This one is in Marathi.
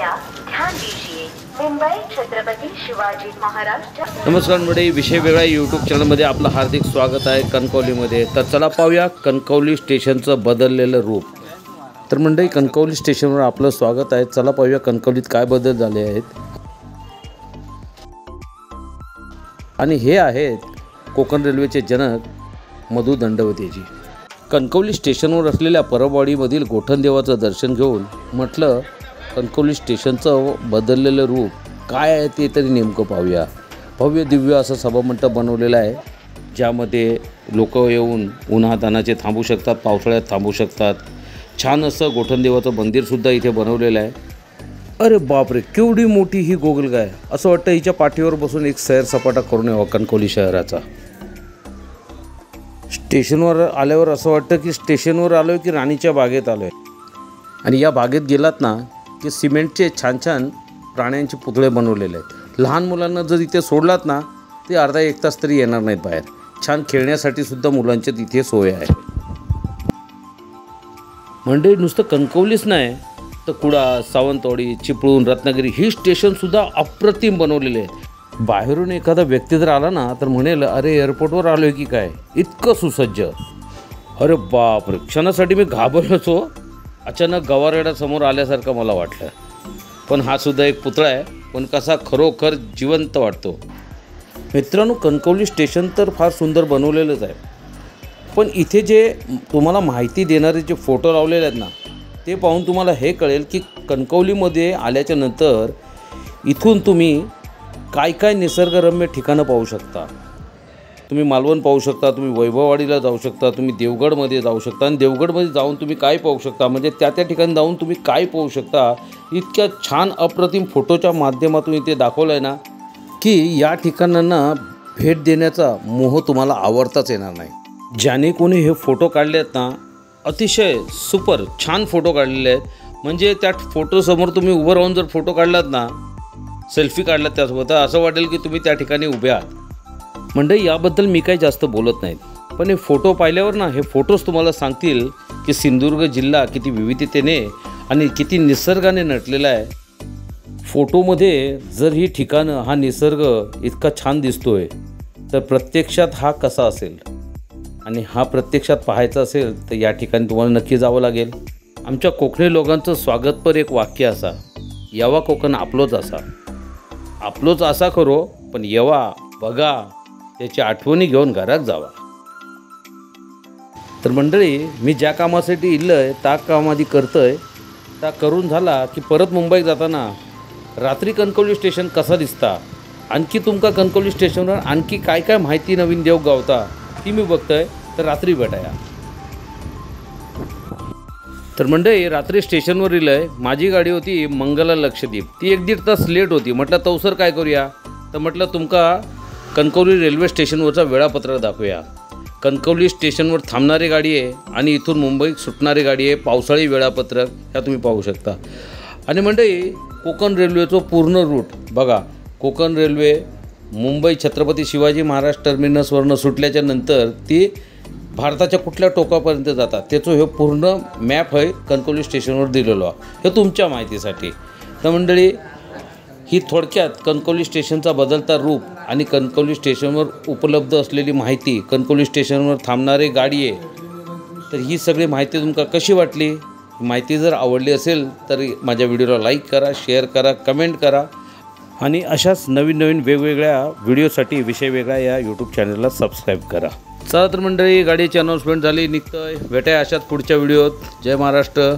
कृपया ध्यान दीजिए मुंबई छत्रपति शिवाजी महाराज। नमस्कार मंडळी, विषय वेगळा यूट्यूब चॅनलमध्ये आपलं हार्दिक स्वागत आहे कणकवलीमध्ये। तर चला पाहूया कणकवली स्टेशनचं बदललेलं रूप। तर मंडळी, कणकवली स्टेशनवर आपलं स्वागत आहे। चला पाहूया कणकवलीत काय बदल झाले आहेत। आणि हे आहेत कोकण रेल्वेचे जनक मधु दंडवतेजी। कणकवली स्टेशनवर असलेल्या परबवाडीमधील गोठणदेवाचं दर्शन घेऊन म्हटलं कणकवली स्टेशनचं बदललेलं रूप काय आहे ते तरी नेमकं पाहूया। भव्य दिव्य असं सभामंडप बनवलेलं आहे, ज्यामध्ये लोक येऊन उन्हातानाचे थांबू शकतात, पावसाळ्यात थांबू शकतात। छान असं गोठणदेवाचं मंदिरसुद्धा इथे बनवलेलं आहे। अरे बापरे, केवढी मोठी ही गोगलगाय! असं वाटतं हिच्या पाठीवर बसून एक सैर सपाटा करून यावा कणकवली शहराचा। स्टेशनवर आल्यावर असं वाटतं की स्टेशनवर आलो आहे की राणीच्या बागेत आलो आहे। आणि या बागेत गेलात ना की सिमेंटचे छान छान प्राण्यांचे पुतळे बनवलेले आहेत। लहान मुलांना जर इथे सोडलात ना ते अर्धा एक तास तरी येणार नाहीत बाहेर। छान खेळण्यासाठी सुद्धा मुलांच्या तिथे सोय आहे। म्हणजे नुसतं कणकवलीच नाही तर कुडाळ, सावंतवाडी, चिपळूण, रत्नागिरी ही स्टेशनसुद्धा अप्रतिम बनवलेले आहेत। बाहेरून एखादा व्यक्ती जर आला ना तर म्हणेल, अरे एअरपोर्टवर आलो आहे की काय, इतकं सुसज्ज। अरे बापरे, क्षणासाठी मी घाबरलोच हो। अचानक गवारेडासमोर आल्यासारखं मला वाटलं। पण हा सुद्धा एक पुतळा आहे, पण कसा खरोखर जिवंत वाटतो। मित्रांनो, कणकवली स्टेशन तर फार सुंदर बनवलेलंच आहे, पण इथे जे तुम्हाला माहिती देणारे जे फोटो लावलेले आहेत ना ते पाहून तुम्हाला हे कळेल की कणकवलीमध्ये आल्याच्या नंतर इथून तुम्ही काय काय निसर्गरम्य ठिकाणं पाहू शकता। तुम्ही मालवण पाहू शकता, तुम्ही वैभववाडीला जाऊ शकता, तुम्ही देवगडमध्ये जाऊ शकता। आणि देवगडमध्ये जाऊन तुम्ही काय पाहू शकता, म्हणजे त्या ठिकाणी जाऊन तुम्ही काय पाहू शकता, इतक्या छान अप्रतिम फोटोच्या माध्यमातून इथे दाखवलं आहे ना की या ठिकाणांना भेट देण्याचा मोह तुम्हाला आवडताच येणार नाही। ज्याने कोणी हे फोटो काढले आहेत ना, अतिशय सुपर छान फोटो काढलेले आहेत। म्हणजे त्या फोटोसमोर तुम्ही उभं राहून जर फोटो काढलात ना, सेल्फी काढलात त्यासोबत, असं वाटेल की तुम्ही त्या ठिकाणी उभे आहात। म्हणजे याबद्दल मी काही जास्त बोलत नाहीत, पण हे फोटो पाहिल्यावर ना हे फोटोज तुम्हाला सांगतील की सिंधुदुर्ग जिल्हा किती विविधतेने आणि किती निसर्गाने नटलेला आहे। फोटोमध्ये जर ही ठिकाणं, हा निसर्ग इतका छान दिसतोय तर प्रत्यक्षात हा कसा असेल, आणि हा प्रत्यक्षात पाहायचा असेल तर या ठिकाणी तुम्हाला नक्की जावं लागेल। आमच्या कोकणी लोकांचं स्वागतपर एक वाक्य असा, यावा कोकण आपलोच असा। आपलोच असा करो, पण येवा, बघा, त्याची आठवणी घेऊन घरात जावा। तर मंडळी, मी ज्या कामासाठी इल्लय त्या कामाधी करतोय, त्या करून झाला की परत मुंबईत जाताना रात्री कणकवली स्टेशन कसा दिसता, आणखी तुमका कणकवली स्टेशनवर आणखी काय काय माहिती नवीन देव गावता ती मी बघतोय, तर रात्री भेटाया। तर मंडळी, रात्री स्टेशनवर इलंय, माझी गाडी होती मंगला लक्षद्वीप, ती 1-1.5 तास लेट होती। म्हटलं तवसर काय करूया, तर म्हटलं तुमका कणकवली रेल्वे स्टेशनवरचा वेळापत्रक दाखवूया। कणकवली स्टेशनवर थांबणारी गाडी आहे आणि इथून मुंबईत सुटणारी गाडी आहे। पावसाळी वेळापत्रक ह्या तुम्ही पाहू शकता। आणि मंडळी, कोकण रेल्वेचं पूर्ण रूट बघा। कोकण रेल्वे मुंबई छत्रपती शिवाजी महाराज टर्मिनसवरनं सुटल्याच्या नंतर ती भारताच्या कुठल्या टोकापर्यंत जातात त्याचं हे पूर्ण मॅप आहे कणकवली स्टेशनवर दिलेलो आहे, हे तुमच्या माहितीसाठी। तर मंडळी, ही थोडक्यात कणकवली स्टेशनचा बदलता रूप आणि कणकवली स्टेशनवर उपलब्ध असलेली माहिती, कणकवली स्टेशनवर थांबणारी गाडी आहे। तर ही सगळी माहिती तुमका कशी वाटली? माहिती जर आवडली असेल तर माझ्या व्हिडिओला लाईक करा, शेअर करा, कमेंट करा। आणि अशाच नवीन नवीन वेगवेगळ्या व्हिडिओसाठी विषय वेगळा या यूट्यूब चॅनलला सबस्क्राईब करा। चला तर मंडळी, गाडीची अनाउन्समेंट झाली, निघतोय, भेटाय अशाच पुढच्या व्हिडिओत। जय महाराष्ट्र।